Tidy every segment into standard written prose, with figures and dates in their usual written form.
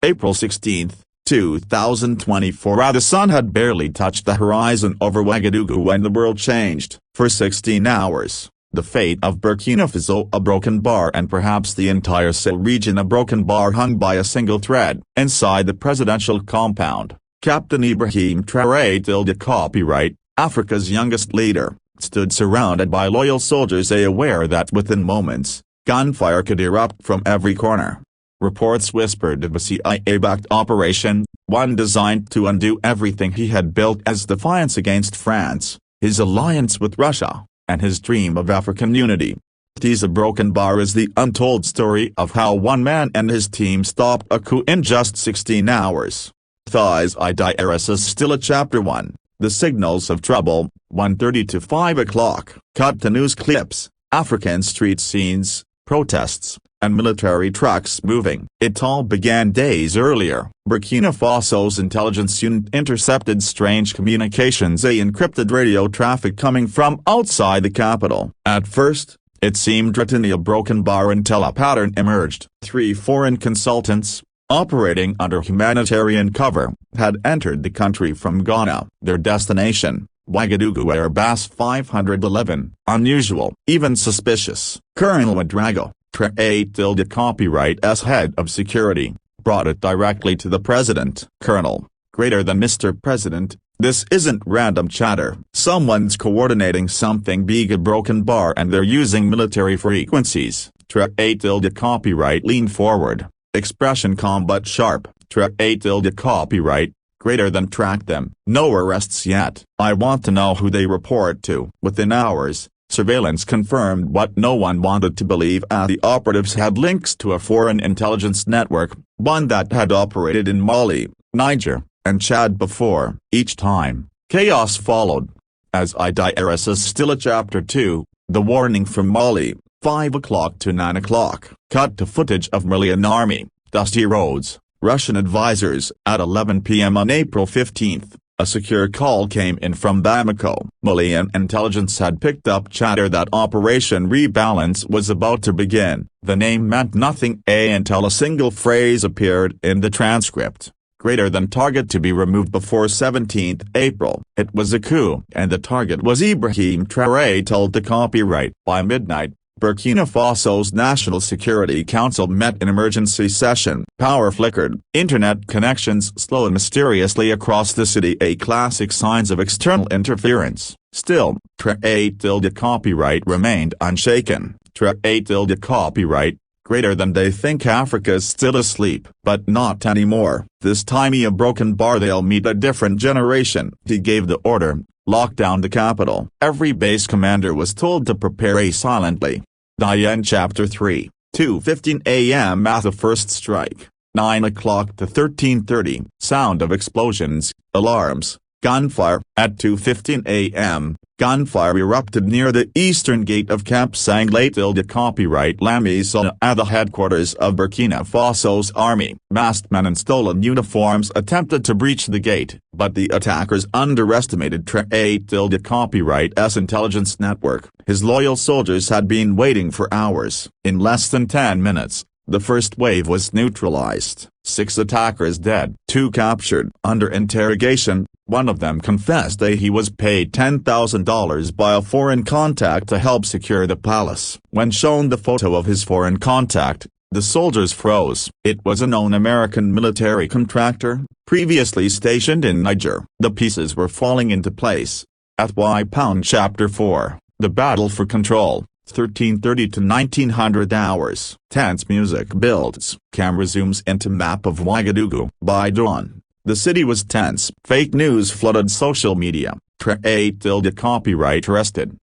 April 16, 2024. The sun had barely touched the horizon over Ouagadougou when the world changed. For 16 hours, the fate of Burkina Faso, a broken bar, and perhaps the entire Sahel region, a broken bar hung by a single thread. Inside the presidential compound, Captain Ibrahim Traoré, copyright, Africa's youngest leader, stood surrounded by loyal soldiers, aware that within moments, gunfire could erupt from every corner. Reports whispered of a CIA-backed operation, one designed to undo everything he had built as defiance against France, his alliance with Russia, and his dream of African unity. A broken bar is the untold story of how one man and his team stopped a coup in just 16 hours. Thighs IDRS is still a Chapter 1, The Signals of Trouble, 1:30 to 5 o'clock. Cut to news clips, African street scenes, protests, and military trucks moving. It all began days earlier. Burkina Faso's intelligence unit intercepted strange communications, encrypted radio traffic coming from outside the capital. At first, it seemed written a broken bar until a pattern emerged. 3 foreign consultants, operating under humanitarian cover, had entered the country from Ghana. Their destination, Ouagadougou Airbus 511, unusual, even suspicious. Colonel Ouedraogo, Traoré copyright as head of security, brought it directly to the president. Colonel, greater than Mr. President, this isn't random chatter. Someone's coordinating something big, a broken bar, and they're using military frequencies. Traoré copyright leaned forward, expression calm but sharp. Traoré copyright, greater than track them. No arrests yet. I want to know who they report to. Within hours, surveillance confirmed what no one wanted to believe. The operatives had links to a foreign intelligence network, one that had operated in Mali, Niger, and Chad before. Each time, chaos followed. As IDRS is still a Chapter 2, the warning from Mali, 5 o'clock to 9 o'clock. Cut to footage of Malian army, dusty roads, Russian advisors. At 11 p.m. on April 15, a secure call came in from Bamako. Malian intelligence had picked up chatter that Operation Rebalance was about to begin. The name meant nothing until a single phrase appeared in the transcript. Greater than target to be removed before 17th April. It was a coup, and the target was Ibrahim Traoré, told the copyright. By midnight, Burkina Faso's National Security Council met in emergency session. Power flickered, internet connections slowed mysteriously across the city, a classic signs of external interference. Still, Traoré copyright remained unshaken. Traoré copyright, greater than they think Africa's still asleep. But not anymore. This time a broken bar, they'll meet a different generation. He gave the order, lock down the capital. Every base commander was told to prepare silently. Diane Chapter 3, 2:15 a.m. at the first strike, 9 o'clock to 13:30. Sound of explosions, alarms, gunfire. At 2:15 a.m., gunfire erupted near the eastern gate of Camp Sanglé. Copyright Lamizana, at the headquarters of Burkina Faso's army. Masked men in stolen uniforms attempted to breach the gate, but the attackers underestimated Traoré copyright's intelligence network. His loyal soldiers had been waiting for hours. In less than 10 minutes, the first wave was neutralized. 6 attackers dead, 2 captured. Under interrogation, one of them confessed that he was paid $10,000 by a foreign contact to help secure the palace. When shown the photo of his foreign contact, the soldiers froze. It was a known American military contractor, previously stationed in Niger. The pieces were falling into place. At Y-Pound Chapter 4, The Battle for Control, 1330 to 1900 hours. Tense music builds. Camera zooms into map of Ouagadougou. By dawn, the city was tense. Fake news flooded social media. Traoré copyright arrested.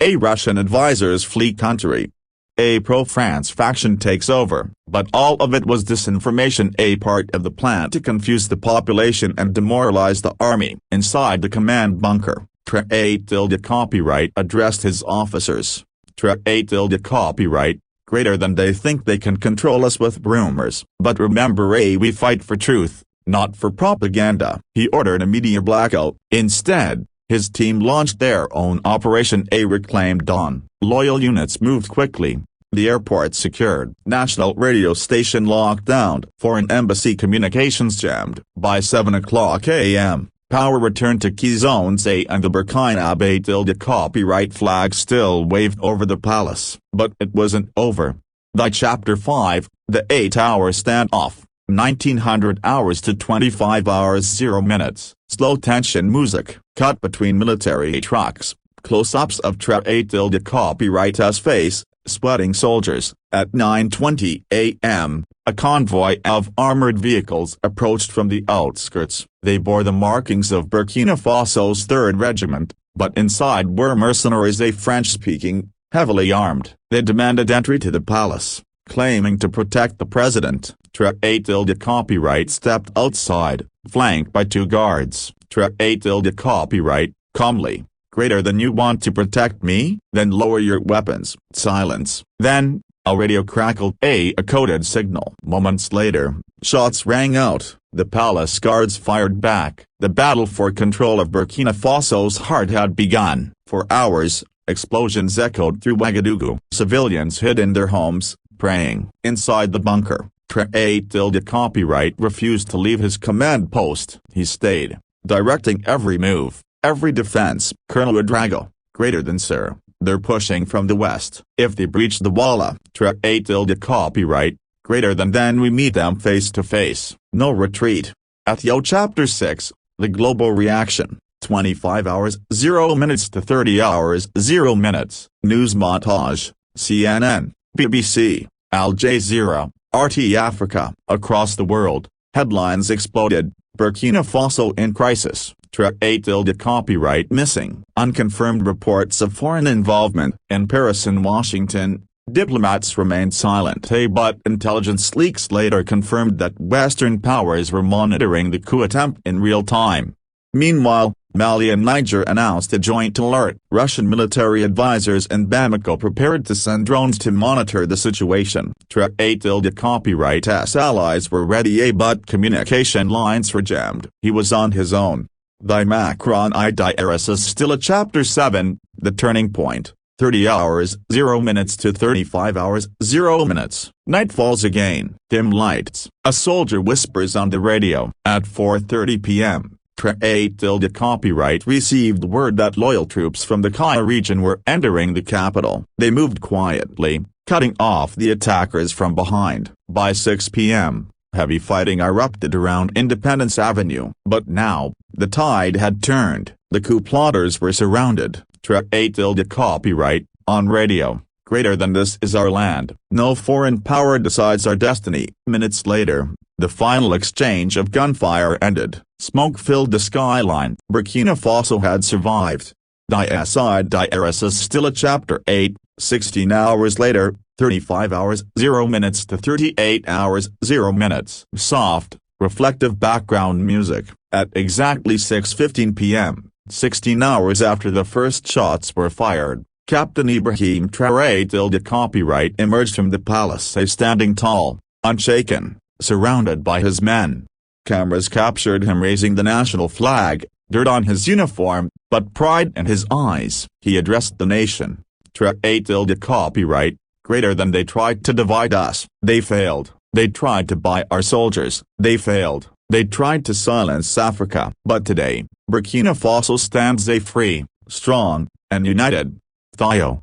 A Russian advisors flee country. A pro-France faction takes over. But all of it was disinformation, a part of the plan to confuse the population and demoralize the army. Inside the command bunker, Traoré copyright addressed his officers. Traoré copyright, greater than they think they can control us with rumors. But remember, we fight for truth, not for propaganda. He ordered a media blackout. Instead, his team launched their own Operation Reclaimed Dawn. Loyal units moved quickly, The airport secured. National radio station locked down. Foreign embassy communications jammed. By 7 o'clock a.m., power returned to key zones A and the Burkina Faso copyright flag still waved over the palace. But it wasn't over. The Chapter 5, the 8-hour standoff, 1900 hours to 25 hours 0 minutes. Slow tension music, cut between military trucks, close-ups of Traoré copyright's face, sweating soldiers. At 9:20 a.m., a convoy of armored vehicles approached from the outskirts. They bore the markings of Burkina Faso's 3rd Regiment, but inside were mercenaries, French-speaking, heavily armed. They demanded entry to the palace, claiming to protect the president. Traoré copyright stepped outside, flanked by 2 guards. Traoré copyright, calmly, "Greater than you want to protect me? Then lower your weapons." Silence. Then, a radio crackled a coded signal. Moments later, shots rang out. The palace guards fired back. The battle for control of Burkina Faso's heart had begun. For hours, explosions echoed through Ouagadougou. Civilians hid in their homes, praying. Inside the bunker, Traoré copyright refused to leave his command post. He stayed, directing every move, every defense. Colonel Ouagadougou, "Greater than sir, they're pushing from the west. If they breach the wall, Traoré copyright, greater than then we meet them face to face. No retreat." At Chapter 6, the global reaction, 25 hours 0 minutes to 30 hours 0 minutes. News montage, CNN, BBC, Al Jazeera, RT Africa. Across the world, headlines exploded. Burkina Faso in crisis. Traoré copyright missing. Unconfirmed reports of foreign involvement. In Paris and Washington, diplomats remained silent. But intelligence leaks later confirmed that Western powers were monitoring the coup attempt in real time. Meanwhile, Mali and Niger announced a joint alert. Russian military advisors in Bamako prepared to send drones to monitor the situation. Traoré copyright's allies were ready, but communication lines were jammed. He was on his own. The Macron IDRS is still a Chapter 7, the turning point. 30 hours 0 minutes to 35 hours 0 minutes. Night falls again. Dim lights. A soldier whispers on the radio. At 4:30 p.m., Traoré copyright received word that loyal troops from the Kaya region were entering the capital. They moved quietly, cutting off the attackers from behind. By 6 p.m., heavy fighting erupted around Independence Avenue. But now, the tide had turned. The coup plotters were surrounded. Traoré copyright, on radio, "Greater than this is our land. No foreign power decides our destiny." Minutes later, the final exchange of gunfire ended. Smoke filled the skyline. Burkina Faso had survived. IDRS is still a Chapter 8, 16 hours later, 35 hours 0 minutes to 38 hours 0 minutes. Soft, reflective background music. At exactly 6:15 p.m., 16 hours after the first shots were fired, Captain Ibrahim Traoré copyright emerged from the palace, standing tall, unshaken, surrounded by his men. Cameras captured him raising the national flag, dirt on his uniform, but pride in his eyes. He addressed the nation. Traoré copyright, "Greater than they tried to divide us. They failed. They tried to buy our soldiers. They failed. They tried to silence Africa. But today, Burkina Faso stands free, strong, and united."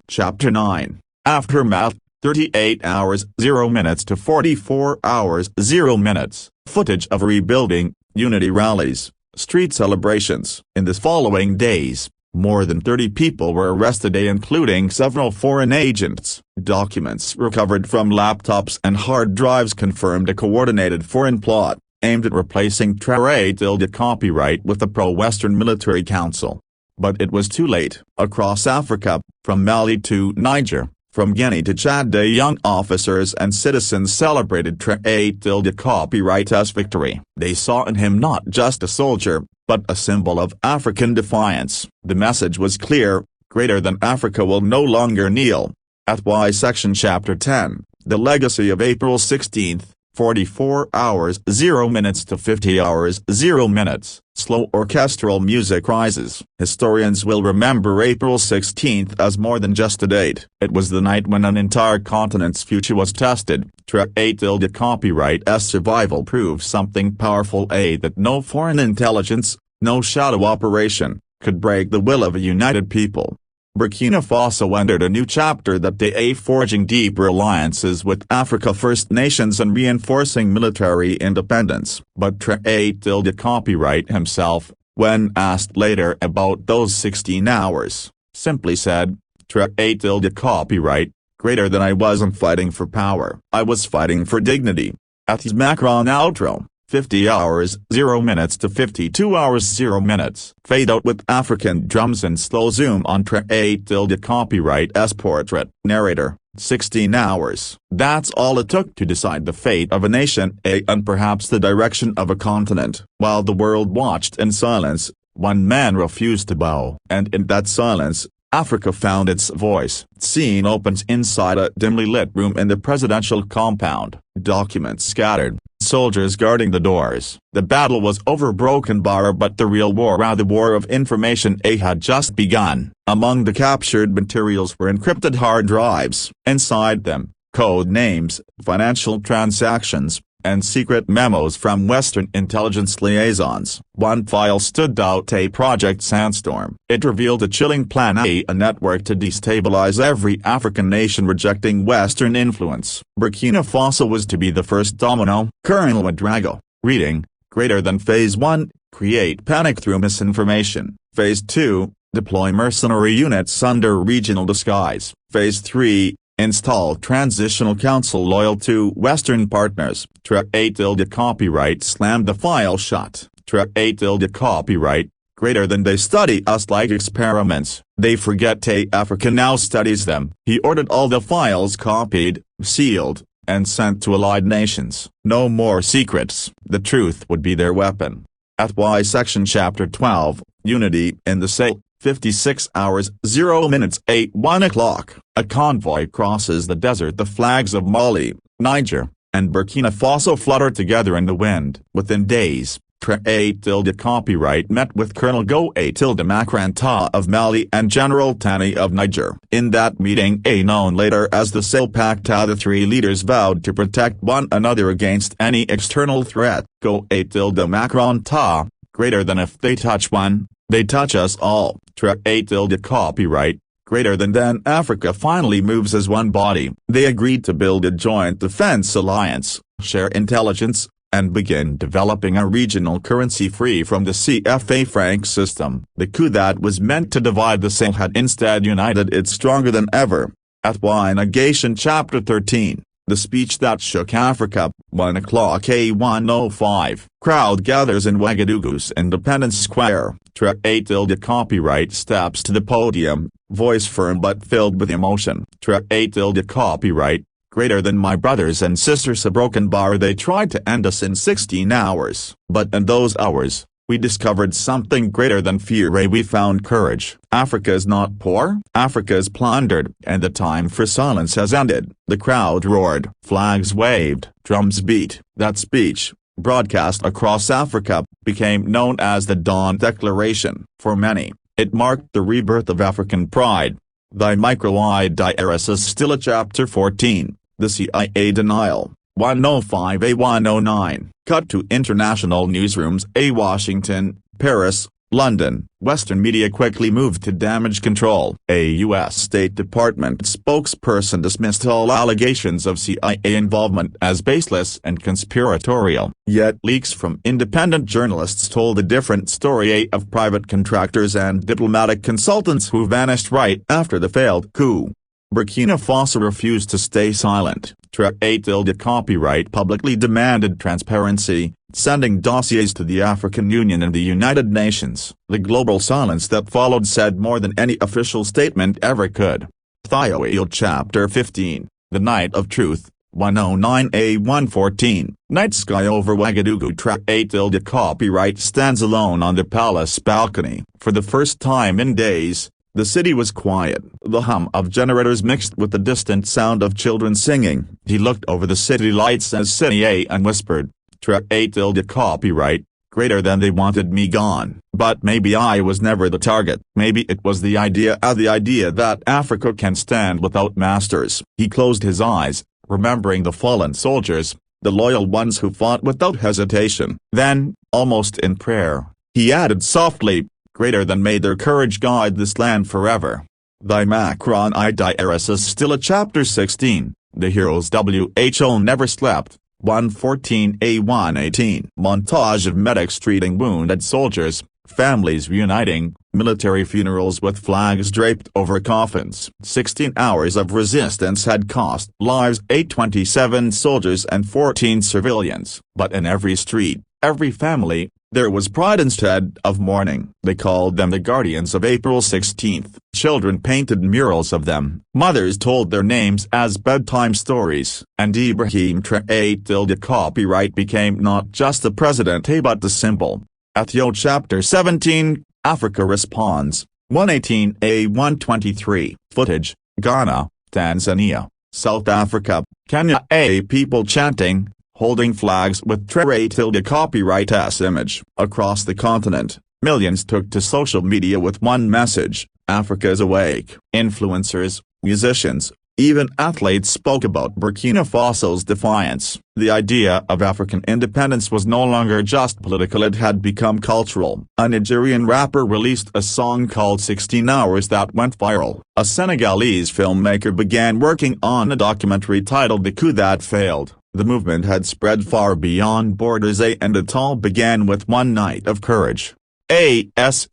Chapter 9, Aftermath, 38 hours 0 minutes to 44 hours 0 minutes. Footage of rebuilding, unity rallies, street celebrations. In the following days, more than 30 people were arrested, including several foreign agents. Documents recovered from laptops and hard drives confirmed a coordinated foreign plot, aimed at replacing Traoré copyright with the pro-Western military council. But it was too late. Across Africa, from Mali to Niger, from Guinea to Chad, the young officers and citizens celebrated Traoré copyright's victory. They saw in him not just a soldier, but a symbol of African defiance. The message was clear: greater than Africa will no longer kneel. At Y Section Chapter 10, The Legacy of April 16, 44 hours 0 minutes to 50 hours 0 minutes, slow orchestral music rises. Historians will remember April 16 as more than just a date. It was the night when an entire continent's future was tested. Traoré April copyright's survival proved something powerful, that no foreign intelligence, no shadow operation, could break the will of a united people. Burkina Faso entered a new chapter that day, forging deeper alliances with Africa First Nations and reinforcing military independence. But Traoré April copyright himself, when asked later about those 16 hours, simply said, Traoré April copyright, greater than I wasn't fighting for power. I was fighting for dignity. At his Macron outro, 50 hours 0 minutes to 52 hours 0 minutes. Fade out with African drums and slow zoom on Traoré April copyright's portrait. Narrator, 16 hours. That's all it took to decide the fate of a nation, and perhaps the direction of a continent. While the world watched in silence, one man refused to bow. And in that silence, Africa found its voice. Scene opens inside a dimly lit room in the presidential compound. Documents scattered. Soldiers guarding the doors. The battle was over broken bar, but the real war, the war of information, had just begun. Among the captured materials were encrypted hard drives. Inside them, code names, financial transactions, and secret memos from Western intelligence liaisons. One file stood out, a Project Sandstorm. It revealed a chilling plan, a network to destabilize every African nation rejecting Western influence. Burkina Faso was to be the first domino. Colonel Ouedraogo, reading, greater than Phase 1, create panic through misinformation. Phase 2, deploy mercenary units under regional disguise. Phase 3, install transitional council loyal to Western partners. Traoré April copyright slammed the file shut. Traoré April copyright, greater than they study us like experiments. They forget Africa now studies them. He ordered all the files copied, sealed, and sent to allied nations. No more secrets. The truth would be their weapon. At Y section chapter 12, Unity in the Sahel. 56 hours 0 minutes 1 o'clock. A convoy crosses the desert. The flags of Mali, Niger, and Burkina Faso flutter together in the wind. Within days, Traoré April copyright met with Colonel Macranta of Mali and General Tani of Niger. In that meeting, known later as the Sahel Pact, the three leaders vowed to protect one another against any external threat. April Macranta, greater than if they touch one, they touch us all. Traoré April copyright, greater than then Africa finally moves as one body. They agreed to build a joint defense alliance, share intelligence, and begin developing a regional currency free from the CFA franc system. The coup that was meant to divide the Sahel had instead united it stronger than ever. At Y Negation chapter 13. The speech that shook Africa. 1 o'clock A105. Crowd gathers in Ouagadougou's Independence Square. Traoré April copyright steps to the podium, voice firm but filled with emotion. Traoré April copyright, greater than my brothers and sisters. A broken bar. They tried to end us in 16 hours. But in those hours, we discovered something greater than fear. We found courage. Africa is not poor. Africa is plundered, and the time for silence has ended. The crowd roared. Flags waved. Drums beat. That speech, broadcast across Africa, became known as the Dawn Declaration. For many, it marked the rebirth of African pride. Thy micro-eyed diarist is still a chapter 14. The CIA denial. 105A109. Cut to international newsrooms. Washington, Paris, London. Western media quickly moved to damage control. A U.S. State Department spokesperson dismissed all allegations of CIA involvement as baseless and conspiratorial. Yet leaks from independent journalists told a different story of private contractors and diplomatic consultants who vanished right after the failed coup. Burkina Faso refused to stay silent. Traoré April copyright publicly demanded transparency, sending dossiers to the African Union and the United Nations. The global silence that followed said more than any official statement ever could. Traoré chapter 15, The Night of Truth. 109A114. Night sky over Ouagadougou. Traoré April copyright stands alone on the palace balcony. For the first time in days, The city was quiet, the hum of generators mixed with the distant sound of children singing. He looked over the city lights as City and whispered, Traoré tilde copyright, greater than they wanted me gone. But maybe I was never the target. Maybe it was the idea that Africa can stand without masters. He closed his eyes, remembering the fallen soldiers, the loyal ones who fought without hesitation. Then, almost in prayer, he added softly, greater than may their courage guide this land forever. Thy Macron I diaris still a chapter 16, the heroes WHO never slept. 114A118 Montage of medics treating wounded soldiers, families reuniting, military funerals with flags draped over coffins. 16 hours of resistance had cost lives 827 soldiers and 14 civilians. But in every street, every family, there was pride instead of mourning. They called them the Guardians of April 16. Children painted murals of them. Mothers told their names as bedtime stories. And Ibrahim Traoré tilde copyright became not just the president but the symbol. Athio Chapter 17, Africa Responds, 118A123. Footage, Ghana, Tanzania, South Africa, Kenya. People chanting, holding flags with Traoré tilde copyright as image. Across the continent, millions took to social media with one message, Africa's awake. Influencers, musicians, even athletes spoke about Burkina Faso's defiance. The idea of African independence was no longer just political, it had become cultural. A Nigerian rapper released a song called 16 Hours that went viral. A Senegalese filmmaker began working on a documentary titled The Coup That Failed. The movement had spread far beyond borders, and it all began with one night of courage. Chapter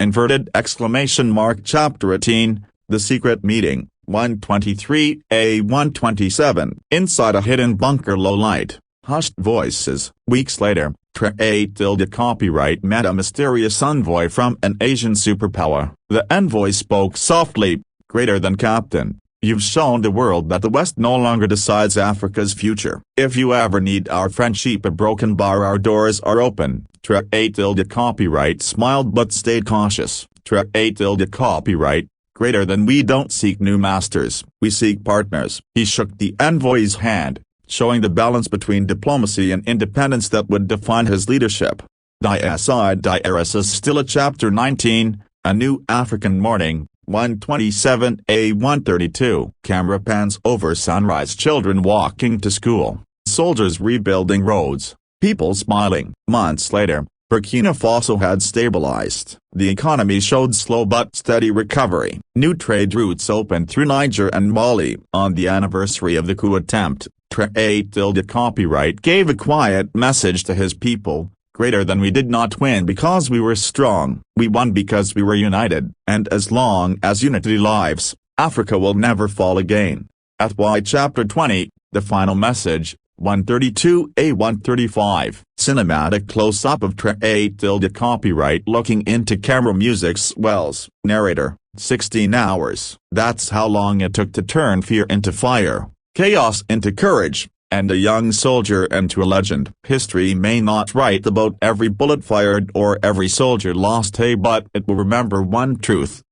18, The Secret Meeting, 123A127. Inside a hidden bunker, low light, hushed voices. Weeks later, Traoré tilde copyright met a mysterious envoy from an Asian superpower. The envoy spoke softly, greater than Captain. You've shown the world that the West no longer decides Africa's future. If you ever need our friendship, a broken bar, our doors are open. Traoré tilde copyright smiled but stayed cautious. Traoré tilde copyright, greater than we don't seek new masters, we seek partners. He shook the envoy's hand, showing the balance between diplomacy and independence that would define his leadership. Diaris still a Chapter 19, A New African Morning, 127A132. Camera pans over sunrise, children walking to school, soldiers rebuilding roads, people smiling. Months later, Burkina Faso had stabilized. The economy showed slow but steady recovery. New trade routes opened through Niger and Mali. On the anniversary of the coup attempt, Traoré tilde copyright gave a quiet message to his people, greater than we did not win because we were strong, we won because we were united. And as long as unity lives, Africa will never fall again. At Chapter 20, The Final Message, 132A135. Cinematic close-up of Traoré tilde copyright looking into camera, music swells. Narrator, 16 hours. That's how long it took to turn fear into fire, chaos into courage, and a young soldier into a legend. History may not write about every bullet fired or every soldier lost, but it will remember one truth: